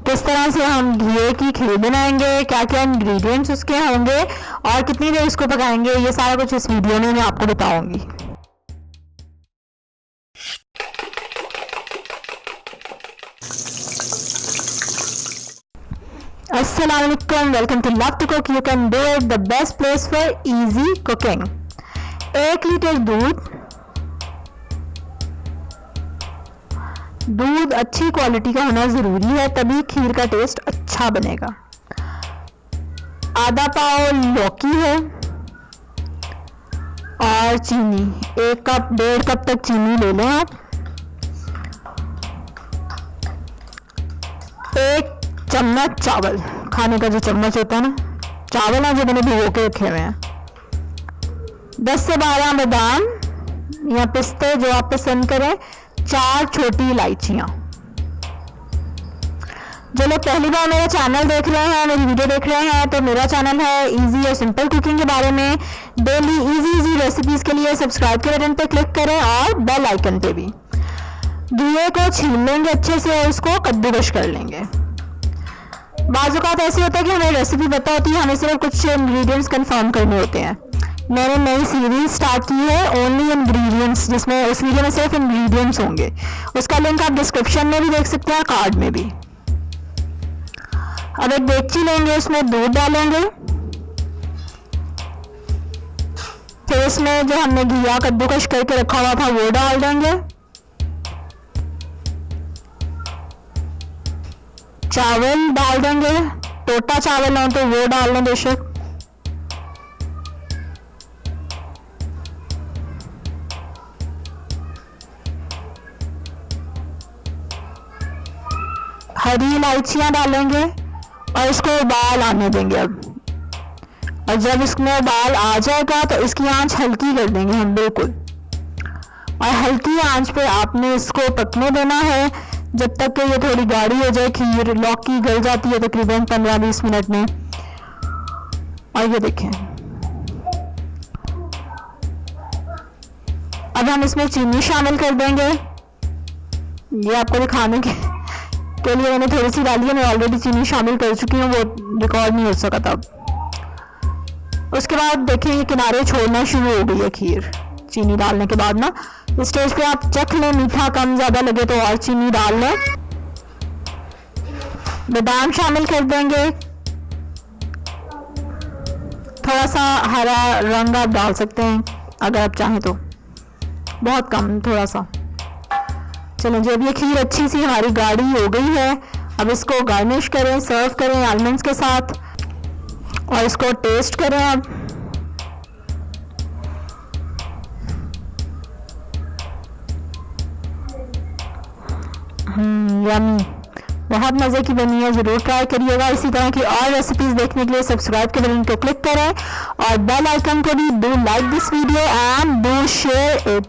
किस तरह से हम घी की खीर बनाएंगे, क्या क्या इंग्रेडिएंट्स उसके होंगे और कितनी देर इसको पकाएंगे, ये सारा कुछ इस वीडियो में मैं आपको बताऊंगी। अस्सलाम वालेकुम, welcome to love to cook. You can do it, the best place for easy cooking. 1 litre दूध अच्छी क्वालिटी का होना ज़रूरी है, तभी खीर का टेस्ट अच्छा बनेगा। आधा पाव लौकी है और चीनी, 1 कप 1.5 कप तक चीनी ले लें आप। 1 चम्मच चावल, खाने का जो चम्मच होता है ना, चावल है जो मैंने भिगो के रखे हुए हैं। 10 से 12 बादाम या पिस्ते जो आप पसंद करें। 4 छोटी इलायचियाँ। जो लोग पहली बार मेरा चैनल देख रहे हैं, मेरी वीडियो देख रहे हैं, तो मेरा चैनल है इजी और सिंपल कुकिंग के बारे में। डेली इजी रेसिपीज के लिए सब्सक्राइब के बटन पे क्लिक करें और बेल आइकन पे भी। घी को छील लेंगे अच्छे से और उसको कद्दूकश कर लेंगे। बाज़ औक़ात ऐसे होता है कि हमें रेसिपी पता होती है, हमें सिर्फ कुछ इंग्रेडिएंट्स कंफर्म करने होते हैं। मैंने नई सीरीज स्टार्ट की है ओनली इंग्रेडिएंट्स, जिसमें उस वीडियो में सिर्फ इंग्रेडिएंट्स होंगे। उसका लिंक आप डिस्क्रिप्शन में भी देख सकते हैं, कार्ड में भी। अब एक देगची लेंगे, उसमें दूध डालेंगे। फिर इसमें जो हमने घिया कद्दूकश करके रखा हुआ था वो डाल देंगे। चावल डाल देंगे, टोटा चावल हो तो वो डाल लें बेशक। हरी इलायचियां डालेंगे और इसको उबाल आने देंगे अब। और जब इसमें उबाल आ जाएगा तो इसकी आंच हल्की कर देंगे हम बिल्कुल, और हल्की आंच पे आपने इसको पकने देना है जब तक कि ये थोड़ी गाढ़ी हो जाए। खीर लौकी गल जाती है तकरीबन 15-20 मिनट में। और ये देखें, अब हम इसमें चीनी शामिल कर देंगे। ये आपको दिखाने के लिए मैंने थोड़ी सी डाली है, मैं ऑलरेडी चीनी शामिल कर चुकी हूँ, वो रिकॉर्ड नहीं हो सका तब। उसके बाद देखें ये किनारे छोड़ना शुरू हो गई है खीर चीनी डालने के बाद ना। इस स्टेज पे आप चख लें, मीठा कम ज़्यादा लगे तो और चीनी डाल लें। बादाम शामिल कर देंगे, थोड़ा सा हरा रंग आप डाल सकते हैं अगर आप चाहें तो, बहुत कम, थोड़ा सा। चलो, जब ये खीर अच्छी सी हमारी गाढ़ी हो गई है, अब इसको गार्निश करें, सर्व करें आलमंड्स के साथ और इसको टेस्ट करें अब। यम्मी, बहुत मज़े की बनी है, ज़रूर ट्राई करिएगा। इसी तरह की और रेसिपीज़ देखने के लिए सब्सक्राइब के बटन को क्लिक करें और बेल आइकन को भी। Do like this video and do share it.